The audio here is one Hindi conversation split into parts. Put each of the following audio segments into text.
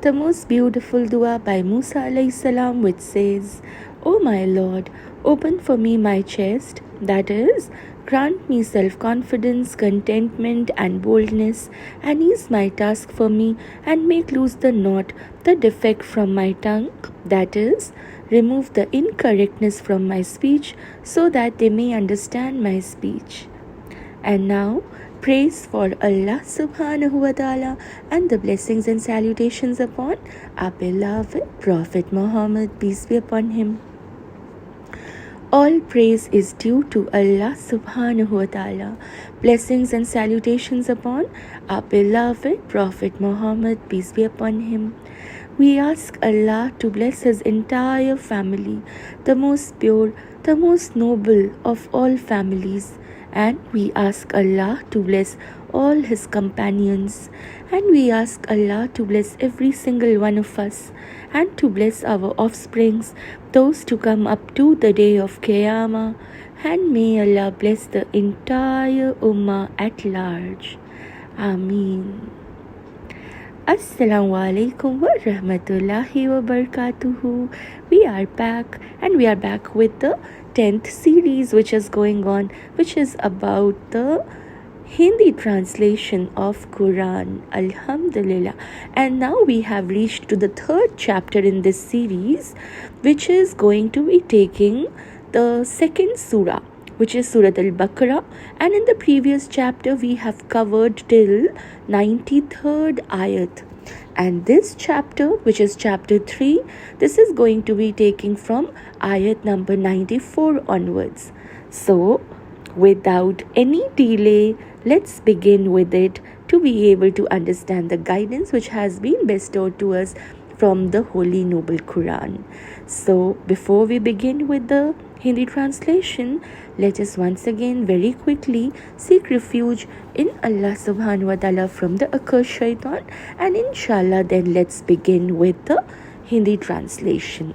The most beautiful dua by Musa alayhi salam, which says, O my Lord, open for me my chest, that is, grant me self-confidence, contentment and boldness, and ease my task for me, and make loose the knot, the defect from my tongue, that is, remove the incorrectness from my speech, so that they may understand my speech. And now, praise for Allah subhanahu wa ta'ala and the blessings and salutations upon our beloved Prophet Muhammad, peace be upon him. All praise is due to Allah subhanahu wa ta'ala. Blessings and salutations upon our beloved Prophet Muhammad, peace be upon him. We ask Allah to bless his entire family, the most pure, the most noble of all families. And we ask Allah to bless all his companions. And we ask Allah to bless every single one of us, and to bless our offsprings, those to come up to the day of Qiyamah. And may Allah bless the entire Ummah at large. Ameen. Assalamu alaikum wa rahmatullahi wa barakatuhu. We are back, and we are back with the 10th series which is going on, which is about the Hindi translation of Quran. Alhamdulillah. And now we have reached to the 3rd chapter in this series, which is going to be taking the 2nd surah, which is Surah Al-Baqarah. And in the previous chapter we have covered till 93rd ayat. And this chapter, which is chapter 3, this is going to be taking from ayat number 94 onwards. So, without any delay, let's begin with it to be able to understand the guidance which has been bestowed to us from the Holy Noble Quran. So, before we begin with the Hindi translation, let us once again very quickly seek refuge in Allah subhanahu wa ta'ala from the accursed shaitan, and inshallah then let's begin with the Hindi translation.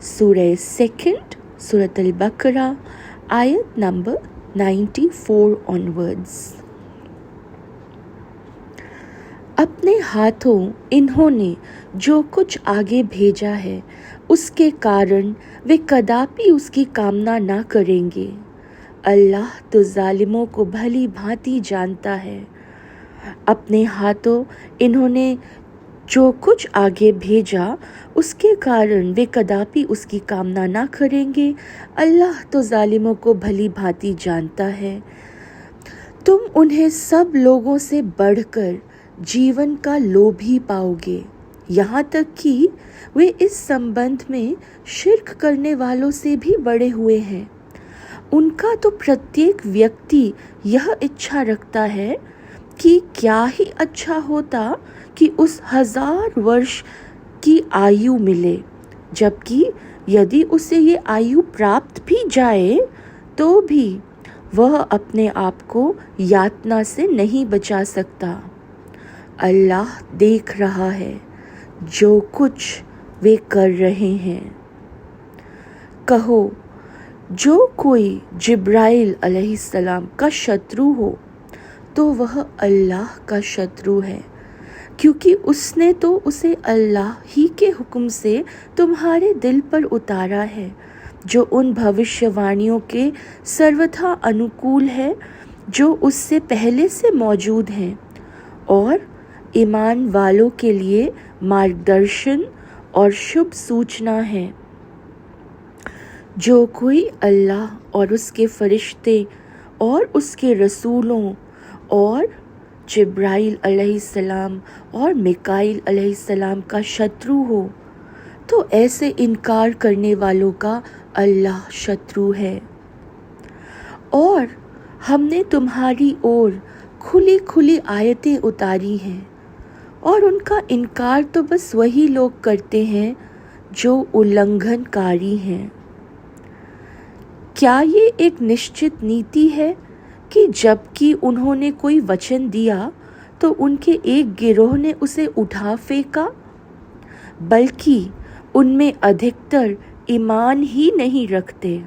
Surah 2nd, Surah Al-Baqarah, ayat number 94 onwards. अपने हाथों इन्होंने जो कुछ आगे भेजा है, उसके कारण वे कदापि उसकी कामना ना करेंगे। अल्लाह तो जालिमों को भली भांति जानता है। अपने हाथों इन्होंने जो कुछ आगे भेजा, उसके कारण वे कदापि उसकी कामना ना करेंगे। अल्लाह तो जालिमों को भली भांति जानता है। तुम उन्हें सब लोगों से बढ़कर जीवन का लोभी पाओगे, यहाँ तक कि वे इस संबंध में शिर्क करने वालों से भी बढ़े हुए हैं। उनका तो प्रत्येक व्यक्ति यह इच्छा रखता है कि क्या ही अच्छा होता कि उस 1000 वर्ष की आयु मिले, जबकि यदि उसे ये आयु प्राप्त भी जाए तो भी वह अपने आप को यातना से नहीं बचा सकता। अल्लाह देख रहा है जो कुछ वे कर रहे हैं। कहो, जो कोई जिब्राइल अलैहिस्सलाम का शत्रु हो तो वह अल्लाह का शत्रु है, क्योंकि उसने तो उसे अल्लाह ही के हुक्म से तुम्हारे दिल पर उतारा है, जो उन भविष्यवाणियों के सर्वथा अनुकूल है जो उससे पहले से मौजूद हैं, और ईमान वालों के लिए मार्गदर्शन और शुभ सूचना है। जो कोई अल्लाह और उसके फरिश्ते और उसके रसूलों और जिब्राइल अलैहिस्सलाम और मिकाईल अलैहिस्सलाम का शत्रु हो, तो ऐसे इनकार करने वालों का अल्लाह शत्रु है। और हमने तुम्हारी ओर खुली खुली आयतें उतारी हैं, और उनका इनकार तो बस वही लोग करते हैं जो उल्लंघनकारी हैं। क्या ये एक निश्चित नीति है कि जबकि उन्होंने कोई वचन दिया तो उनके एक गिरोह ने उसे उठा फेंका, बल्कि उनमें अधिकतर ईमान ही नहीं रखते।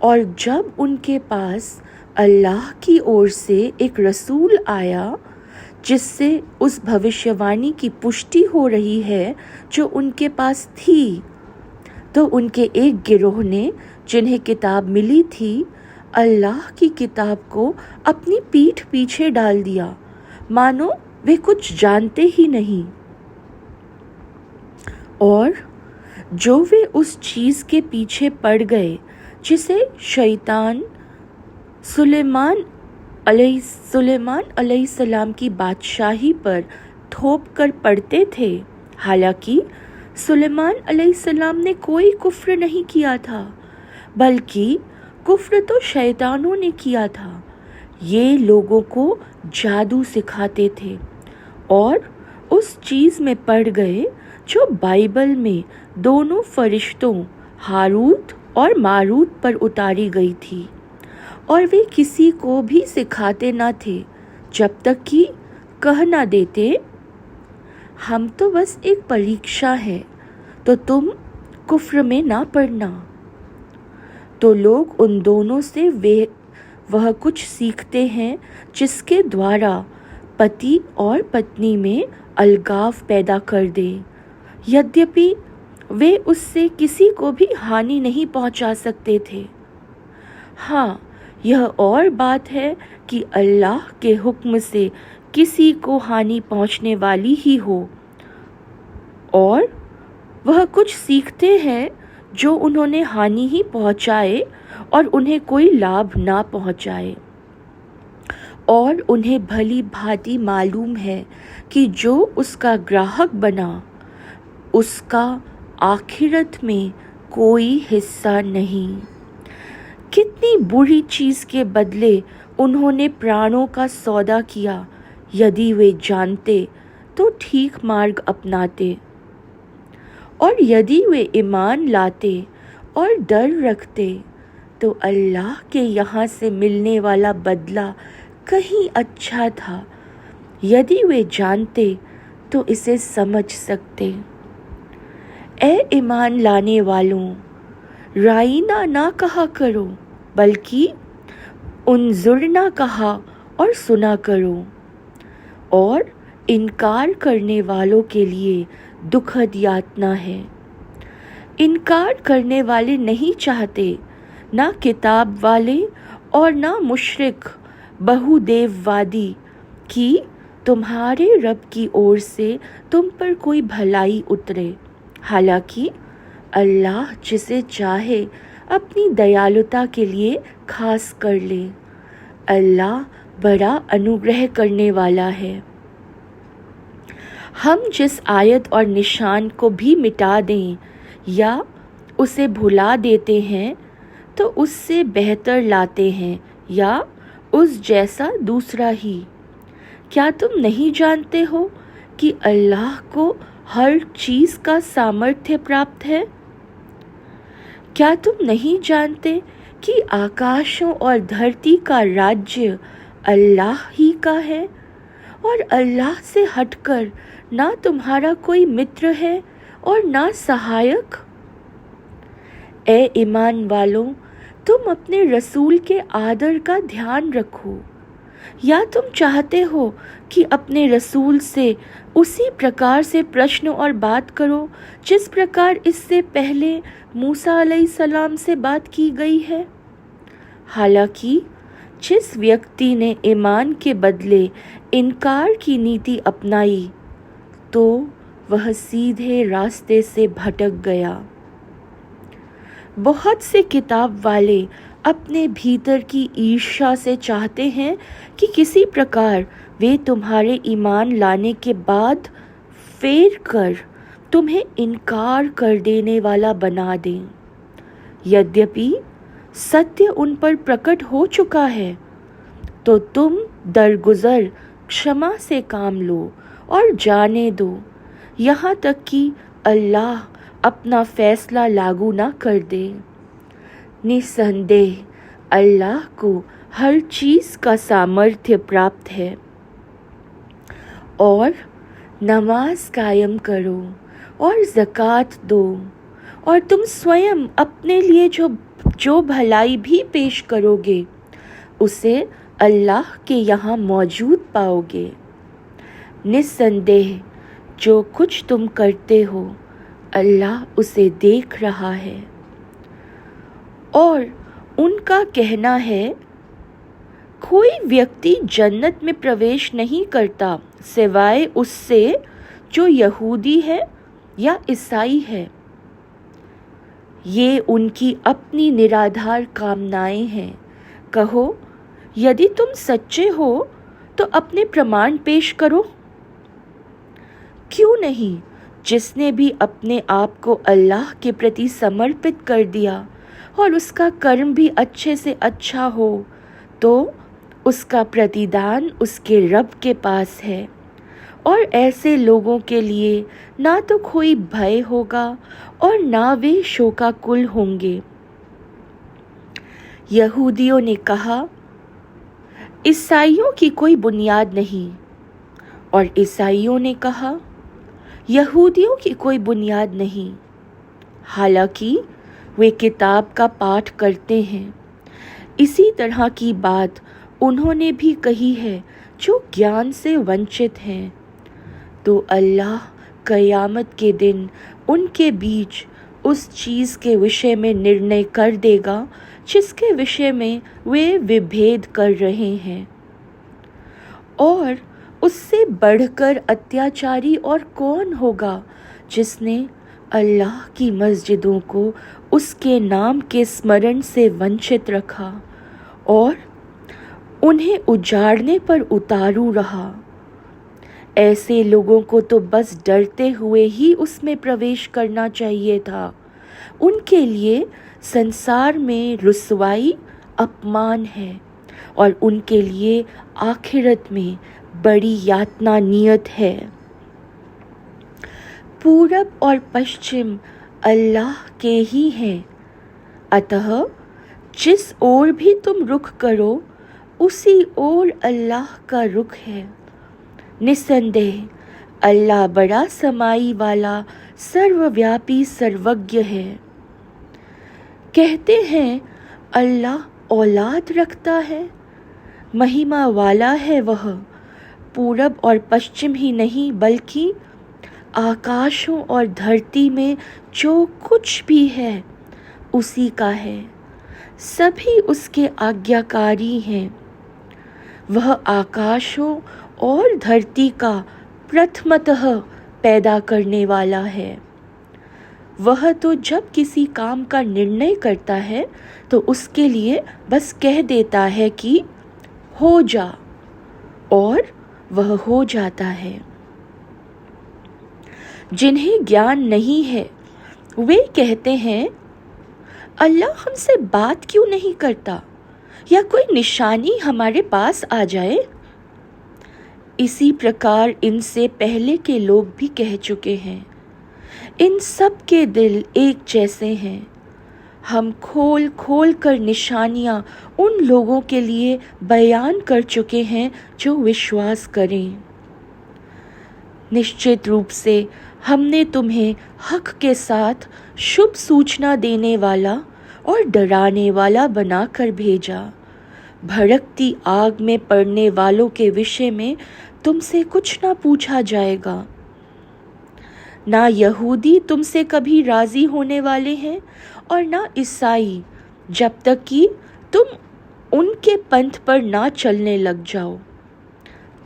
और जब उनके पास अल्लाह की ओर से एक रसूल आया जिससे उस भविष्यवाणी की पुष्टि हो रही है जो उनके पास थी, तो उनके एक गिरोह ने, जिन्हें किताब मिली थी, अल्लाह की किताब को अपनी पीठ पीछे डाल दिया, मानो वे कुछ जानते ही नहीं। और जो वे उस चीज़ के पीछे पड़ गए जिसे शैतान सुलेमान अलैहिस्सलाम की बादशाही पर थोप कर पढ़ते थे, हालांकि सुलेमान अलैहिस्सलाम ने कोई कुफ्र नहीं किया था, बल्कि कुफ्र तो शैतानों ने किया था। ये लोगों को जादू सिखाते थे और उस चीज़ में पड़ गए जो बाइबल में दोनों फरिश्तों हारूत और मारूत पर उतारी गई थी, और वे किसी को भी सिखाते ना थे जब तक कि कह ना देते, हम तो बस एक परीक्षा है, तो तुम कुफ्र में ना पड़ना। तो लोग उन दोनों से वह कुछ सीखते हैं जिसके द्वारा पति और पत्नी में अलगाव पैदा कर दे, यद्यपि वे उससे किसी को भी हानि नहीं पहुंचा सकते थे। हाँ, यह और बात है कि अल्लाह के हुक्म से किसी को हानि पहुंचने वाली ही हो, और वह कुछ सीखते हैं जो उन्होंने हानि ही पहुंचाए और उन्हें कोई लाभ ना पहुंचाए। और उन्हें भली भांति मालूम है कि जो उसका ग्राहक बना उसका आखिरत में कोई हिस्सा नहीं। कितनी बुरी चीज़ के बदले उन्होंने प्राणों का सौदा किया। यदि वे जानते तो ठीक मार्ग अपनाते, और यदि वे ईमान लाते और डर रखते तो अल्लाह के यहाँ से मिलने वाला बदला कहीं अच्छा था। यदि वे जानते तो इसे समझ सकते। ए ईमान लाने वालों, राइना ना कहा करो, बल्कि उन्जुरना कहा और सुना करो। और इनकार करने वालों के लिए दुखद यातना है। इनकार करने वाले नहीं चाहते, ना किताब वाले और ना मुशरिक बहुदेववादी, कि तुम्हारे रब की ओर से तुम पर कोई भलाई उतरे। हालांकि अल्लाह जिसे चाहे अपनी दयालुता के लिए खास कर ले। अल्लाह बड़ा अनुग्रह करने वाला है। हम जिस आयत और निशान को भी मिटा दें या उसे भुला देते हैं तो उससे बेहतर लाते हैं या उस जैसा दूसरा ही। क्या तुम नहीं जानते हो कि अल्लाह को हर चीज़ का सामर्थ्य प्राप्त है? क्या तुम नहीं जानते कि आकाशों और धरती का राज्य अल्लाह ही का है, और अल्लाह से हटकर ना तुम्हारा कोई मित्र है और ना सहायक? ए ईमान वालों, तुम अपने रसूल के आदर का ध्यान रखो। या तुम चाहते हो कि अपने रसूल से उसी प्रकार से प्रश्न और बात करो जिस प्रकार इससे पहले मूसा अलैहिस्सलाम से बात की गई है? हालांकि जिस व्यक्ति ने ईमान के बदले इनकार की नीति अपनाई तो वह सीधे रास्ते से भटक गया। बहुत से किताब वाले अपने भीतर की ईर्ष्या से चाहते हैं कि किसी प्रकार वे तुम्हारे ईमान लाने के बाद फेर कर तुम्हें इनकार कर देने वाला बना दें। यद्यपि सत्य उन पर प्रकट हो चुका है, तो तुम दरगुजर क्षमा से काम लो और जाने दो, यहाँ तक कि अल्लाह अपना फैसला लागू ना कर दे। निसंदेह अल्लाह को हर चीज़ का सामर्थ्य प्राप्त है। और नमाज कायम करो और ज़कात दो, और तुम स्वयं अपने लिए जो भलाई भी पेश करोगे उसे अल्लाह के यहाँ मौजूद पाओगे। निस्संदेह जो कुछ तुम करते हो अल्लाह उसे देख रहा है। और उनका कहना है, कोई व्यक्ति जन्नत में प्रवेश नहीं करता सिवाय उससे जो यहूदी है या ईसाई है। ये उनकी अपनी निराधार कामनाएं हैं। कहो, यदि तुम सच्चे हो तो अपने प्रमाण पेश करो। क्यों नहीं, जिसने भी अपने आप को अल्लाह के प्रति समर्पित कर दिया और उसका कर्म भी अच्छे से अच्छा हो तो उसका प्रतिदान उसके रब के पास है। और ऐसे लोगों के लिए ना तो कोई भय होगा और ना वे शोकाकुल होंगे। यहूदियों ने कहा, ईसाइयों की कोई बुनियाद नहीं, और ईसाइयों ने कहा, यहूदियों की कोई बुनियाद नहीं। हालांकि वे किताब का पाठ करते हैं। इसी तरह की बात उन्होंने भी कही है जो ज्ञान से वंचित हैं। तो अल्लाह क़यामत के दिन उनके बीच उस चीज़ के विषय में निर्णय कर देगा जिसके विषय में वे विभेद कर रहे हैं। और उससे बढ़कर अत्याचारी और कौन होगा जिसने अल्लाह की मस्जिदों को उसके नाम के स्मरण से वंचित रखा और उन्हें उजाड़ने पर उतारू रहा। ऐसे लोगों को तो बस डरते हुए ही उसमें प्रवेश करना चाहिए था। उनके लिए संसार में रुसवाई, अपमान है और उनके लिए आखिरत में बड़ी यातना नियत है। पूरब और पश्चिम अल्लाह के ही हैं, अतः जिस ओर भी तुम रुख करो उसी ओर अल्लाह का रुख है। निस्संदेह अल्लाह बड़ा समाई वाला सर्वव्यापी सर्वज्ञ है। कहते हैं अल्लाह औलाद रखता है, महिमा वाला है वह। पूरब और पश्चिम ही नहीं बल्कि आकाशों और धरती में जो कुछ भी है उसी का है। सभी उसके आज्ञाकारी हैं। वह आकाशों और धरती का प्रथमतः पैदा करने वाला है। वह तो जब किसी काम का निर्णय करता है तो उसके लिए बस कह देता है कि हो जा, और वह हो जाता है। जिन्हें ज्ञान नहीं है वे कहते हैं, अल्लाह हमसे बात क्यों नहीं करता, या कोई निशानी हमारे पास आ जाए। इसी प्रकार इनसे पहले के लोग भी कह चुके हैं। इन सब के दिल एक जैसे हैं। हम खोल खोल कर निशानियां उन लोगों के लिए बयान कर चुके हैं जो विश्वास करें। निश्चित रूप से हमने तुम्हें हक के साथ शुभ सूचना देने वाला और डराने वाला बनाकर भेजा। भड़कती आग में पड़ने वालों के विषय में तुमसे कुछ ना पूछा जाएगा। ना यहूदी तुमसे कभी राजी होने वाले हैं और ना ईसाई, जब तक कि तुम उनके पंथ पर ना चलने लग जाओ।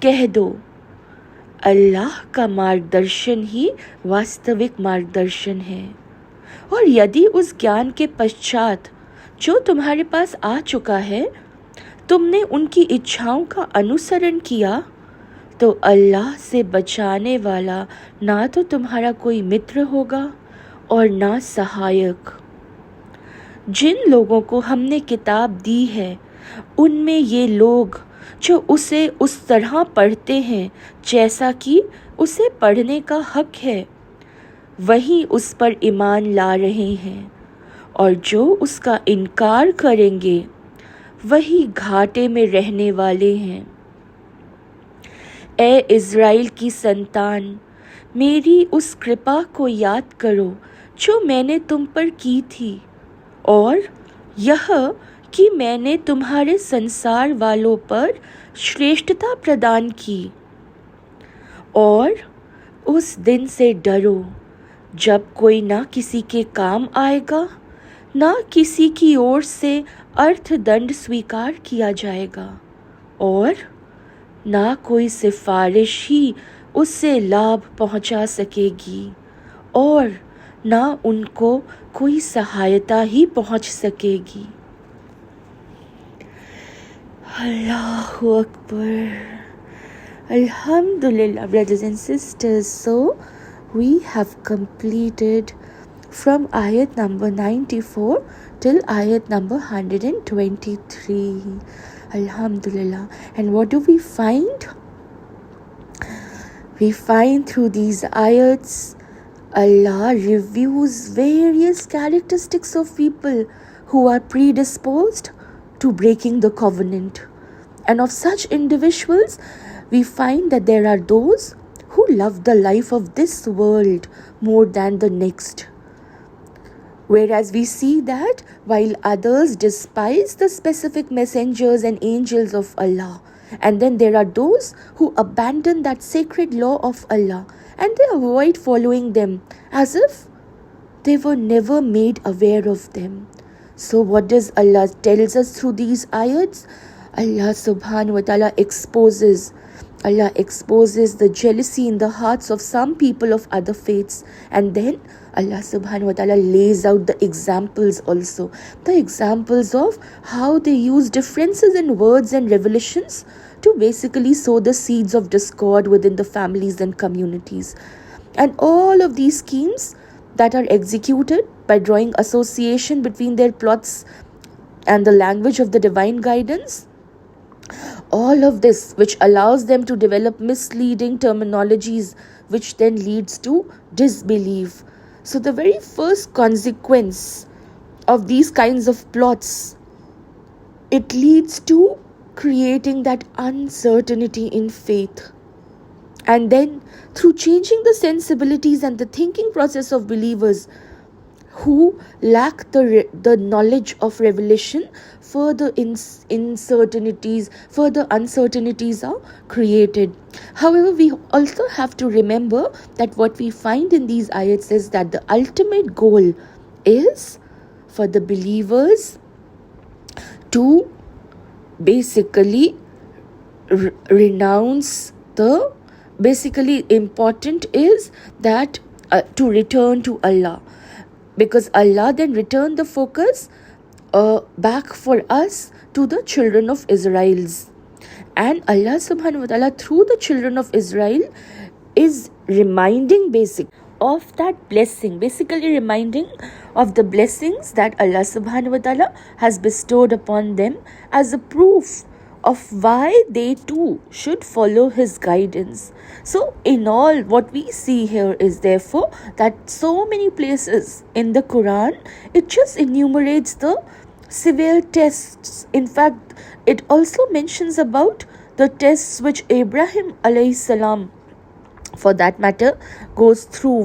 कह दो, अल्लाह का मार्गदर्शन ही वास्तविक मार्गदर्शन है। और यदि उस ज्ञान के पश्चात जो तुम्हारे पास आ चुका है तुमने उनकी इच्छाओं का अनुसरण किया तो अल्लाह से बचाने वाला ना तो तुम्हारा कोई मित्र होगा और ना सहायक। जिन लोगों को हमने किताब दी है उनमें ये लोग जो उसे उस तरह पढ़ते हैं जैसा कि उसे पढ़ने का हक है, वही उस पर ईमान ला रहे हैं। और जो उसका इनकार करेंगे वही घाटे में रहने वाले हैं। ए इज़राइल की संतान, मेरी उस कृपा को याद करो जो मैंने तुम पर की थी, और यह कि मैंने तुम्हारे संसार वालों पर श्रेष्ठता प्रदान की। और उस दिन से डरो जब कोई ना किसी के काम आएगा, ना किसी की ओर से अर्थदंड स्वीकार किया जाएगा, और ना कोई सिफारिश ही उससे लाभ पहुंचा सकेगी, और ना उनको कोई सहायता ही पहुंच सकेगी। अल्लाहु Akbar. Alhamdulillah, brothers and sisters. So we have completed from ayat number 94 till ayat number 123. Alhamdulillah. And what do we find? We find through these ayats, Allah reviews various characteristics of people who are predisposed to breaking the covenant. And of such individuals, we find that there are those who love the life of this world more than the next. Whereas we see that while others despise the specific messengers and angels of Allah, and then there are those who abandon that sacred law of Allah and they avoid following them as if they were never made aware of them. So what does Allah tells us through these ayats? Allah subhanahu wa ta'ala exposes the jealousy in the hearts of some people of other faiths, and then Allah subhanahu wa ta'ala lays out the examples also, the examples of how they use differences in words and revelations to basically sow the seeds of discord within the families and communities. And all of these schemes that are executed by drawing association between their plots and the language of the divine guidance, all of this which allows them to develop misleading terminologies, which then leads to disbelief. So the very first consequence of these kinds of plots, it leads to creating that uncertainty in faith. And then through changing the sensibilities and the thinking process of believers who lack the knowledge of revelation, further uncertainties are created. However, we also have to remember that what we find in these ayats is that the ultimate goal is for the believers to basically renounce the basically important is that to return to Allah, because Allah then returned the focus back for us to the children of Israel's. And Allah subhanahu wa ta'ala through the children of Israel is reminding of that blessing, basically reminding of the blessings that Allah subhanahu wa ta'ala has bestowed upon them as a proof of why they too should follow his guidance. So in all, what we see here is therefore that so many places in the Quran, it just enumerates the severe tests. In fact, it also mentions about the tests which Abraham alayhi salam, for that matter, goes through.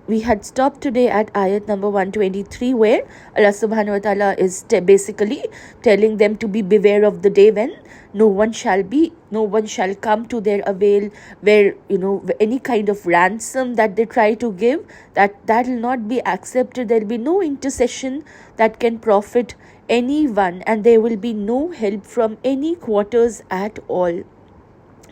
We had stopped today at ayat number 123, where Allah subhanahu wa ta'ala is basically telling them to be beware of the day when no one shall come to their avail, where any kind of ransom that they try to give, that will not be accepted. There will be no intercession that can profit anyone, and there will be no help from any quarters at all.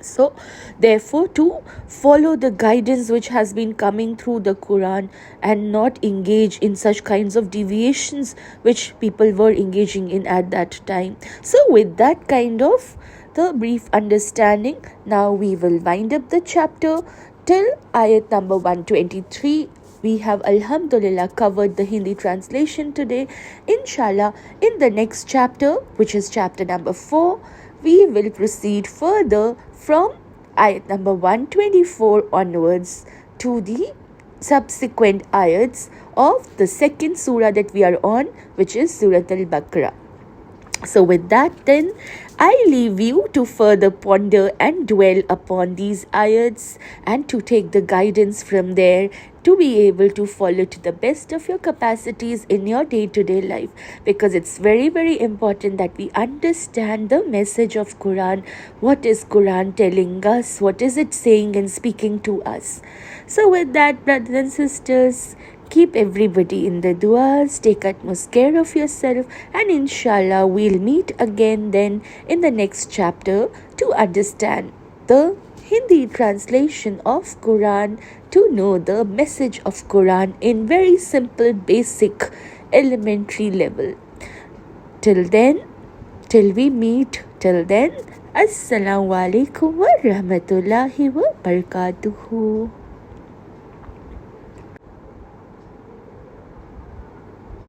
So therefore, to follow the guidance which has been coming through the Quran and not engage in such kinds of deviations which people were engaging in at that time. So with that kind of the brief understanding, now we will wind up the chapter till ayat number 123. We have alhamdulillah covered the Hindi translation today. Inshallah, in the next chapter, which is chapter number 4, we will proceed further from ayat number 124 onwards to the subsequent ayats of the second surah that we are on, which is Surah Al-Baqarah. So with that then, I leave you to further ponder and dwell upon these ayats and to take the guidance from there to be able to follow to the best of your capacities in your day-to-day life, because it's very, very important that we understand the message of Quran. What is Quran telling us? What is it saying and speaking to us? So with that, brothers and sisters, keep everybody in the duas, take utmost care of yourself, and inshallah we'll meet again then in the next chapter to understand the Hindi translation of Quran, to know the message of Quran in very simple, basic, elementary level. Till then, till we meet, till then, Assalamu alaikum wa rahmatullahi wa barakatuhu.